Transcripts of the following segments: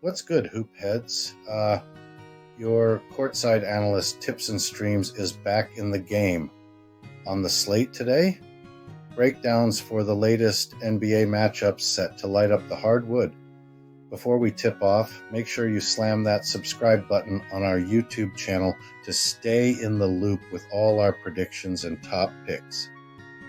What's good, hoop heads? Your courtside analyst Tips and Streams is back in the game. On the slate today, breakdowns for the latest NBA matchups set to light up the hardwood. Before we tip off, make sure you slam that subscribe button on our YouTube channel to stay in the loop with all our predictions and top picks.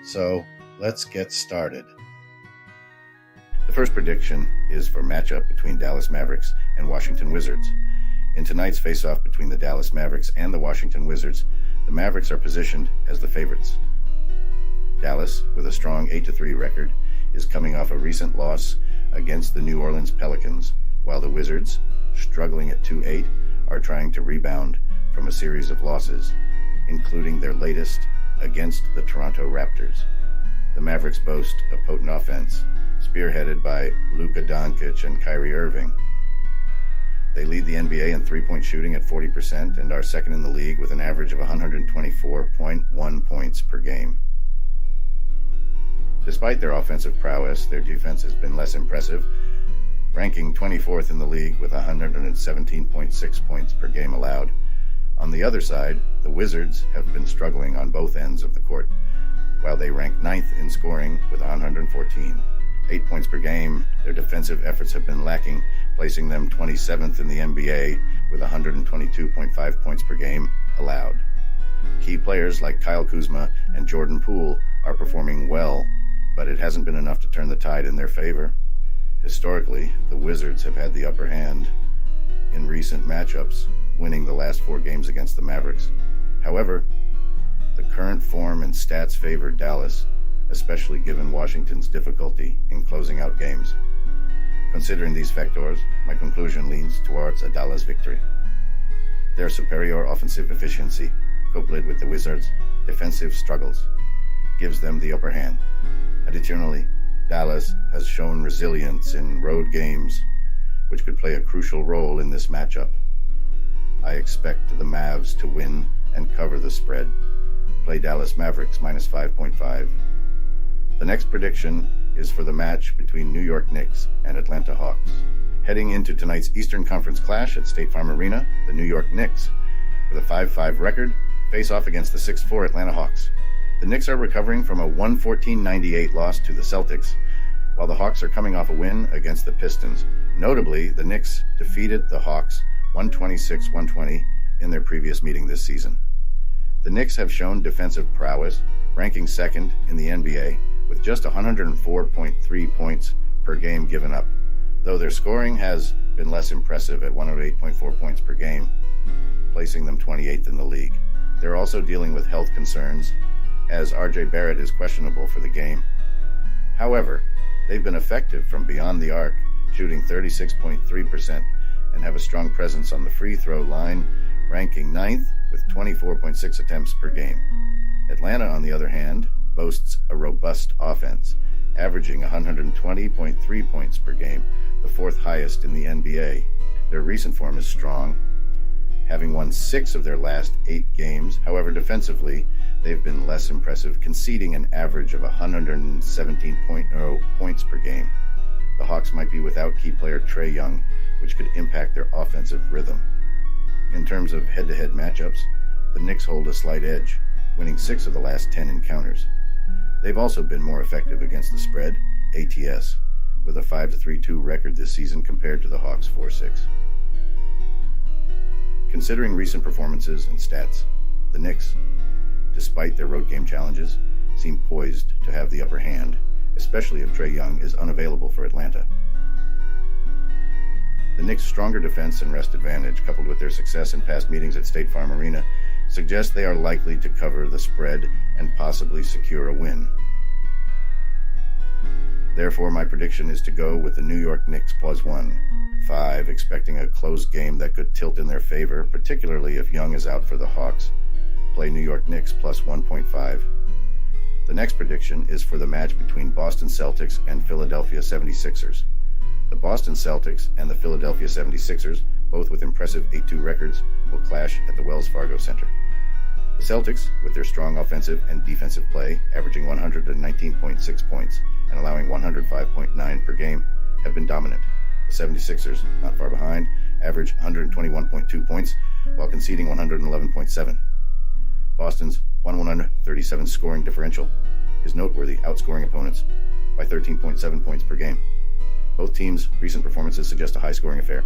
So, let's get started. The first prediction is for matchup between Dallas Mavericks and Washington Wizards. In tonight's face-off between the Dallas Mavericks and the Washington Wizards, the Mavericks are positioned as the favorites. Dallas, with a strong 8-3 record, is coming off a recent loss against the New Orleans Pelicans, while the Wizards, struggling at 2-8, are trying to rebound from a series of losses, including their latest against the Toronto Raptors. The Mavericks boast a potent offense, spearheaded by Luka Doncic and Kyrie Irving. They lead the NBA in three-point shooting at 40% and are second in the league with an average of 124.1 points per game. Despite their offensive prowess, their defense has been less impressive, ranking 24th in the league with 117.6 points per game allowed. On the other side, the Wizards have been struggling on both ends of the court, while they rank 9th in scoring with 114. 8 points per game, their defensive efforts have been lacking, placing them 27th in the NBA with 122.5 points per game allowed. Key players like Kyle Kuzma and Jordan Poole are performing well, but it hasn't been enough to turn the tide in their favor. Historically, the Wizards have had the upper hand in recent matchups, winning the last 4 games against the Mavericks. However, the current form and stats favor Dallas, especially given Washington's difficulty in closing out games. Considering these factors, my conclusion leans towards a Dallas victory. Their superior offensive efficiency, coupled with the Wizards' defensive struggles, gives them the upper hand. Additionally, Dallas has shown resilience in road games, which could play a crucial role in this matchup. I expect the Mavs to win and cover the spread. Play Dallas Mavericks minus 5.5. The next prediction is for the match between New York Knicks and Atlanta Hawks. Heading into tonight's Eastern Conference clash at State Farm Arena, the New York Knicks, with a 5-5 record, face off against the 6-4 Atlanta Hawks. The Knicks are recovering from a 114-98 loss to the Celtics, while the Hawks are coming off a win against the Pistons. Notably, the Knicks defeated the Hawks 126-120 in their previous meeting this season. The Knicks have shown defensive prowess, ranking second in the NBA, with just 104.3 points per game given up, though their scoring has been less impressive at 108.4 points per game, placing them 28th in the league. They're also dealing with health concerns, as RJ Barrett is questionable for the game. However, they've been effective from beyond the arc, shooting 36.3%, and have a strong presence on the free throw line, ranking 9th with 24.6 attempts per game. Atlanta, on the other hand, boasts a robust offense, averaging 120.3 points per game, the 4th highest in the NBA. Their recent form is strong, having won 6 of their last 8 games. However, defensively, they've been less impressive, conceding an average of 117.0 points per game. The Hawks might be without key player Trae Young, which could impact their offensive rhythm. In terms of head-to-head matchups, the Knicks hold a slight edge, winning 6 of the last 10 encounters. They've also been more effective against the spread, ATS, with a 5-3-2 record this season compared to the Hawks' 4-6. Considering recent performances and stats, the Knicks, despite their road game challenges, seem poised to have the upper hand, especially if Trae Young is unavailable for Atlanta. The Knicks' stronger defense and rest advantage, coupled with their success in past meetings at State Farm Arena, suggest they are likely to cover the spread and possibly secure a win. Therefore, my prediction is to go with the New York Knicks plus 1.5, expecting a close game that could tilt in their favor, particularly if Young is out for the Hawks. Play New York Knicks plus 1.5. The next prediction is for the match between Boston Celtics and Philadelphia 76ers. The Boston Celtics and the Philadelphia 76ers, both with impressive 8-2 records, will clash at the Wells Fargo Center. The Celtics, with their strong offensive and defensive play, averaging 119.6 points and allowing 105.9 per game, have been dominant. The 76ers, not far behind, average 121.2 points while conceding 111.7. Boston's 137 scoring differential is noteworthy, outscoring opponents by 13.7 points per game. Both teams' recent performances suggest a high-scoring affair,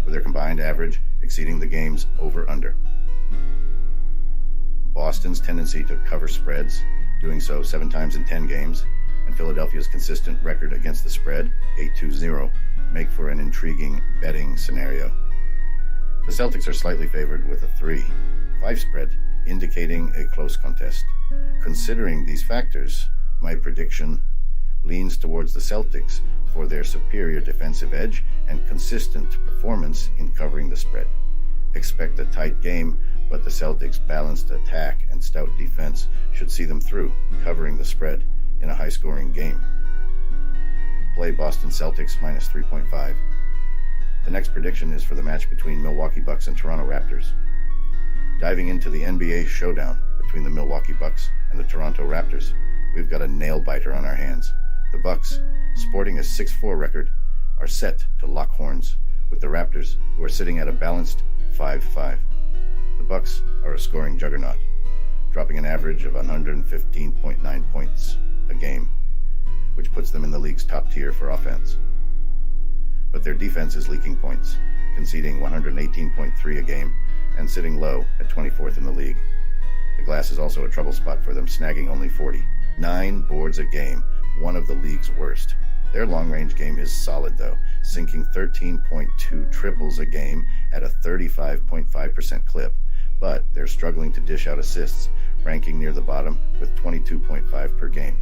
with their combined average exceeding the game's over-under. Boston's tendency to cover spreads, doing so 7 times in 10 games, and Philadelphia's consistent record against the spread, 8-2-0, make for an intriguing betting scenario. The Celtics are slightly favored with a 3-5 spread, indicating a close contest. Considering these factors, my prediction leans towards the Celtics for their superior defensive edge and consistent performance in covering the spread. Expect a tight game, but the Celtics' balanced attack and stout defense should see them through, covering the spread in a high-scoring game. Play Boston Celtics minus 3.5. The next prediction is for the match between Milwaukee Bucks and Toronto Raptors. Diving into the NBA showdown between the Milwaukee Bucks and the Toronto Raptors, we've got a nail-biter on our hands. The Bucks, sporting a 6-4 record, are set to lock horns with the Raptors, who are sitting at a balanced 5-5. The Bucks are a scoring juggernaut, dropping an average of 115.9 points a game, which puts them in the league's top tier for offense. But their defense is leaking points, conceding 118.3 a game and sitting low at 24th in the league. The glass is also a trouble spot for them, snagging only 49 boards a game, one of the league's worst. Their long-range game is solid, though, sinking 13.2 triples a game at a 35.5% clip, but they're struggling to dish out assists, ranking near the bottom with 22.5 per game.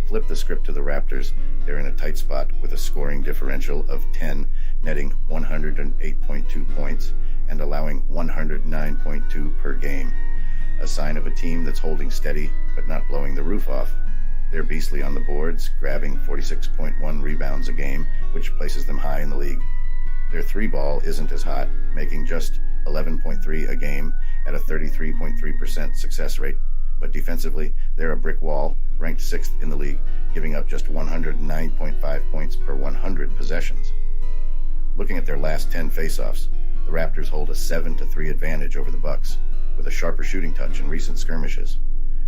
Flip the script to the Raptors. They're in a tight spot with a scoring differential of 10, netting 108.2 points and allowing 109.2 per game. A sign of a team that's holding steady but not blowing the roof off. They're beastly on the boards, grabbing 46.1 rebounds a game, which places them high in the league. Their 3-ball isn't as hot, making just 11.3 a game at a 33.3% success rate. But defensively, they're a brick wall, ranked 6th in the league, giving up just 109.5 points per 100 possessions. Looking at their last 10 faceoffs, the Raptors hold a 7-3 advantage over the Bucks, with a sharper shooting touch in recent skirmishes.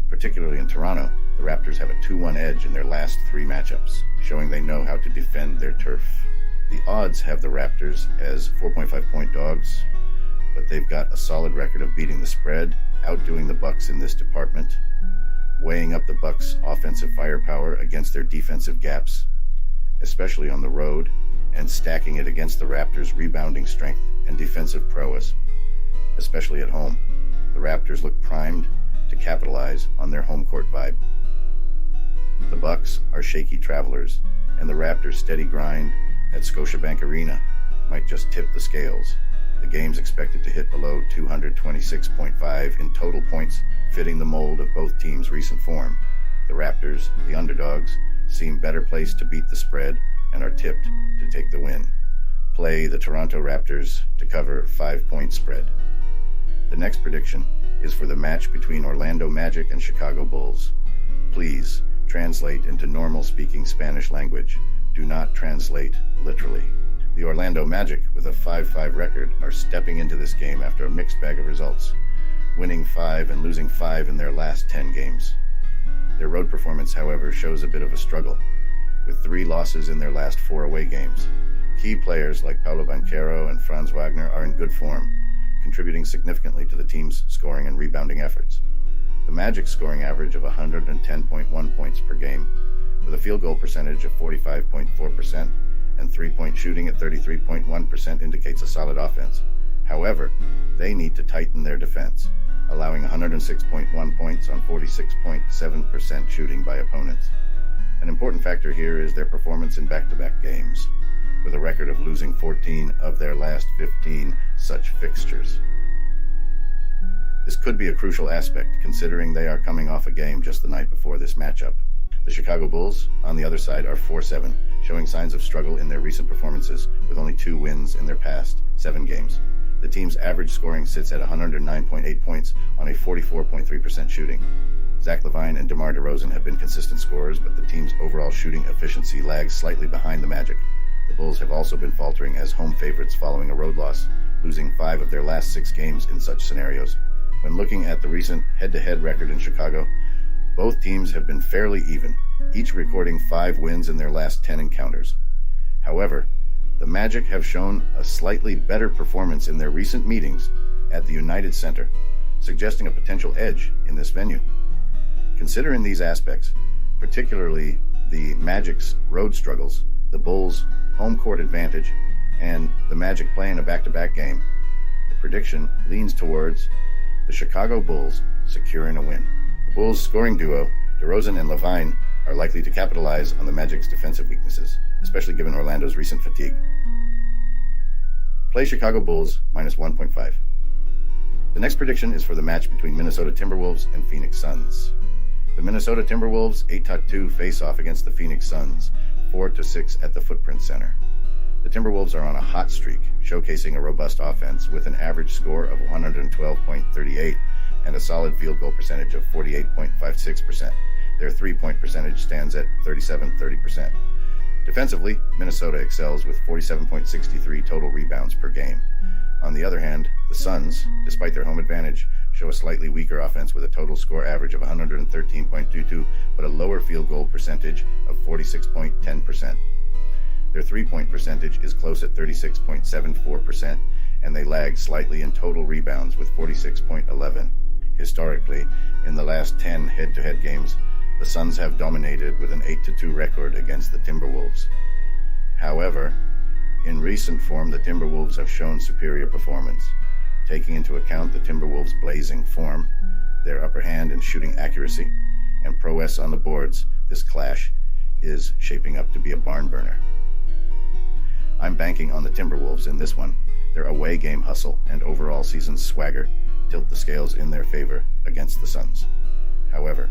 Particularly in Toronto, the Raptors have a 2-1 edge in their last 3 matchups, showing they know how to defend their turf. The odds have the Raptors as 4.5-point dogs, but they've got a solid record of beating the spread, outdoing the Bucks in this department, weighing up the Bucks' offensive firepower against their defensive gaps, especially on the road, and stacking it against the Raptors' rebounding strength and defensive prowess, especially at home. The Raptors look primed to capitalize on their home court vibe. The Bucks are shaky travelers, and the Raptors' steady grind at Scotiabank Arena might just tip the scales. The game's expected to hit below 226.5 in total points, fitting the mold of both teams' recent form. The Raptors, the underdogs, seem better placed to beat the spread and are tipped to take the win. Play the Toronto Raptors to cover 5-point spread. The next prediction is for the match between Orlando Magic and Chicago Bulls. Please translate into normal-speaking Spanish language. Do not translate literally. The Orlando Magic, with a 5-5 record, are stepping into this game after a mixed bag of results, winning 5 and losing 5 in their last 10 games. Their road performance, however, shows a bit of a struggle, with 3 losses in their last 4 away games. Key players like Paolo Banchero and Franz Wagner are in good form, contributing significantly to the team's scoring and rebounding efforts. The Magic's scoring average of 110.1 points per game, with a field goal percentage of 45.4% and 3-point shooting at 33.1% indicates a solid offense. However, they need to tighten their defense, allowing 106.1 points on 46.7% shooting by opponents. An important factor here is their performance in back-to-back games, with a record of losing 14 of their last 15 such fixtures. This could be a crucial aspect, considering they are coming off a game just the night before this matchup. The Chicago Bulls, on the other side, are 4-7, showing signs of struggle in their recent performances, with only 2 wins in their past 7 games. The team's average scoring sits at 109.8 points on a 44.3% shooting. Zach LaVine and DeMar DeRozan have been consistent scorers, but the team's overall shooting efficiency lags slightly behind the Magic. The Bulls have also been faltering as home favorites following a road loss, losing 5 of their last 6 games in such scenarios. When looking at the recent head-to-head record in Chicago, both teams have been fairly even, each recording 5 wins in their last 10 encounters. However, the Magic have shown a slightly better performance in their recent meetings at the United Center, suggesting a potential edge in this venue. Considering these aspects, particularly the Magic's road struggles, the Bulls' home court advantage, and the Magic playing a back-to-back game, the prediction leans towards the Chicago Bulls securing a win. The Bulls' scoring duo, DeRozan and Levine, are likely to capitalize on the Magic's defensive weaknesses, especially given Orlando's recent fatigue. Play Chicago Bulls minus 1.5. The next prediction is for the match between Minnesota Timberwolves and Phoenix Suns. The Minnesota Timberwolves 8-2 face off against the Phoenix Suns, 4-6 at the Footprint Center. The Timberwolves are on a hot streak, showcasing a robust offense with an average score of 112.38 and a solid field goal percentage of 48.56%. Their three-point percentage stands at 37.30%. Defensively, Minnesota excels with 47.63 total rebounds per game. On the other hand, the Suns, despite their home advantage, show a slightly weaker offense with a total score average of 113.22, but a lower field goal percentage of 46.10%. Their three-point percentage is close at 36.74%, and they lag slightly in total rebounds with 46.11. Historically, in the last 10 head-to-head games, the Suns have dominated with an 8-2 record against the Timberwolves. However, in recent form, the Timberwolves have shown superior performance. Taking into account the Timberwolves' blazing form, their upper hand in shooting accuracy, and prowess on the boards, this clash is shaping up to be a barn burner. I'm banking on the Timberwolves in this one. Their away game hustle and overall season swagger tilt the scales in their favor against the Suns. However,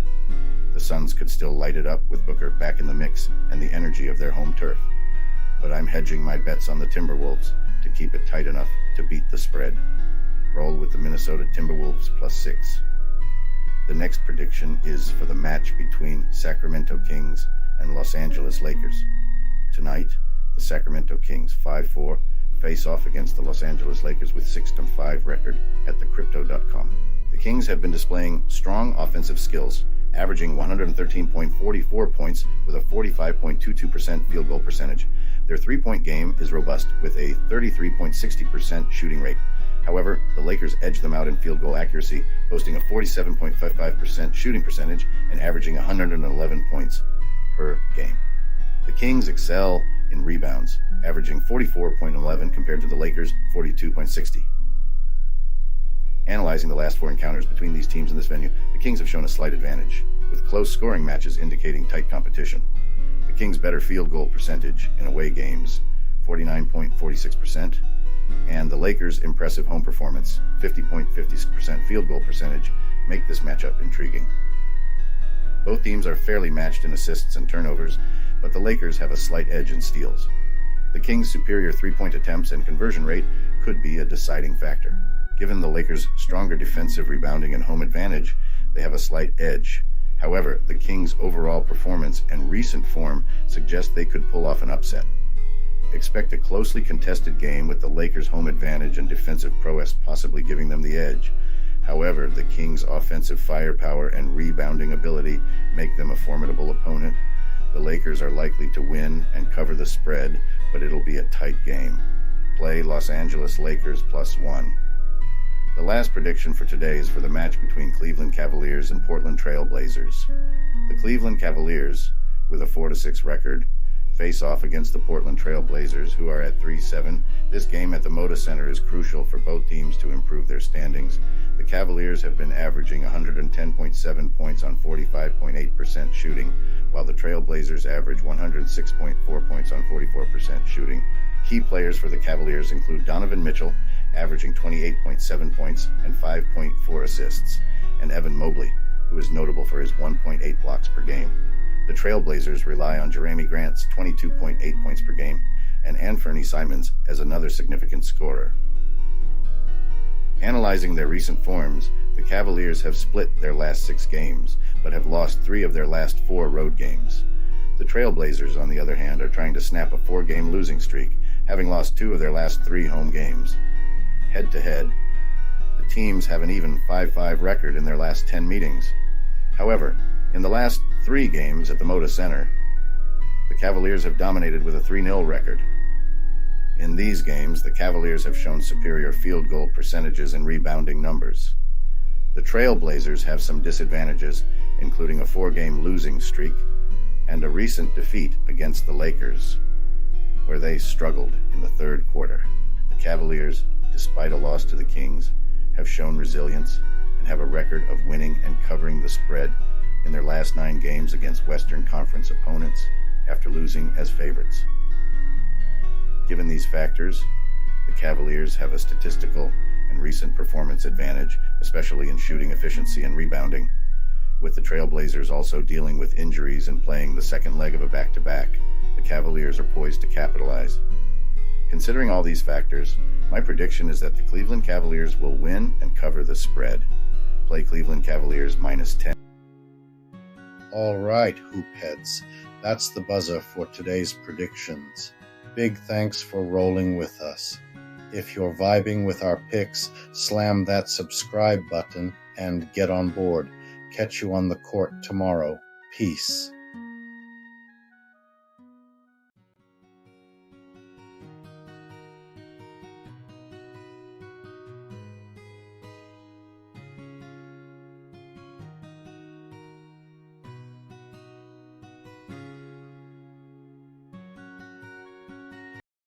the Suns could still light it up with Booker back in the mix and the energy of their home turf. But I'm hedging my bets on the Timberwolves to keep it tight enough to beat the spread. Roll with the Minnesota Timberwolves +6. The next prediction is for the match between Sacramento Kings and Los Angeles Lakers. Tonight, the Sacramento Kings 5-4 face off against the Los Angeles Lakers with 6-5 record at thecrypto.com. The Kings have been displaying strong offensive skills, averaging 113.44 points with a 45.22% field goal percentage. Their three-point game is robust with a 33.60% shooting rate. However, the Lakers edge them out in field goal accuracy, boasting a 47.55% shooting percentage and averaging 111 points per game. The Kings excel in rebounds, averaging 44.11 compared to the Lakers' 42.60. Analyzing the last 4 encounters between these teams in this venue, the Kings have shown a slight advantage, with close scoring matches indicating tight competition. The Kings' better field goal percentage in away games, 49.46%, and the Lakers' impressive home performance, 50.50% field goal percentage, make this matchup intriguing. Both teams are fairly matched in assists and turnovers, but the Lakers have a slight edge in steals. The Kings' superior three-point attempts and conversion rate could be a deciding factor. Given the Lakers' stronger defensive rebounding and home advantage, they have a slight edge. However, the Kings' overall performance and recent form suggest they could pull off an upset. Expect a closely contested game with the Lakers' home advantage and defensive prowess possibly giving them the edge. However, the Kings' offensive firepower and rebounding ability make them a formidable opponent. The Lakers are likely to win and cover the spread, but it'll be a tight game. Play Los Angeles Lakers +1. The last prediction for today is for the match between Cleveland Cavaliers and Portland Trailblazers. The Cleveland Cavaliers, with a 4-6 record, face off against the Portland Trailblazers, who are at 3-7. This game at the Moda Center is crucial for both teams to improve their standings. The Cavaliers have been averaging 110.7 points on 45.8% shooting, while the Trailblazers average 106.4 points on 44% shooting. Key players for the Cavaliers include Donovan Mitchell, averaging 28.7 points and 5.4 assists, and Evan Mobley, who is notable for his 1.8 blocks per game. The Trailblazers rely on Jeremy Grant's 22.8 points per game and Anfernee Simons as another significant scorer. Analyzing their recent forms, the Cavaliers have split their last 6 games, but have lost 3 of their last 4 road games. The Trailblazers, on the other hand, are trying to snap a 4-game losing streak, having lost 2 of their last 3 home games. Head-to-head, the teams have an even 5-5 record in their last 10 meetings. However, in the last 3 games at the Moda Center, the Cavaliers have dominated with a 3-0 record. In these games, the Cavaliers have shown superior field goal percentages and rebounding numbers. The Trailblazers have some disadvantages, including a 4-game losing streak and a recent defeat against the Lakers, where they struggled in the third quarter. The Cavaliers, despite a loss to the Kings, have shown resilience and have a record of winning and covering the spread in their last 9 games against Western Conference opponents after losing as favorites. Given these factors, the Cavaliers have a statistical and recent performance advantage, especially in shooting efficiency and rebounding, with the Trailblazers also dealing with injuries and playing the second leg of a back-to-back. The Cavaliers are poised to capitalize. Considering all these factors, my prediction is that the Cleveland Cavaliers will win and cover the spread. Play Cleveland Cavaliers -10. All right, hoopheads, that's the buzzer for today's predictions. Big thanks for rolling with us. If you're vibing with our picks, slam that subscribe button and get on board. Catch you on the court tomorrow. Peace.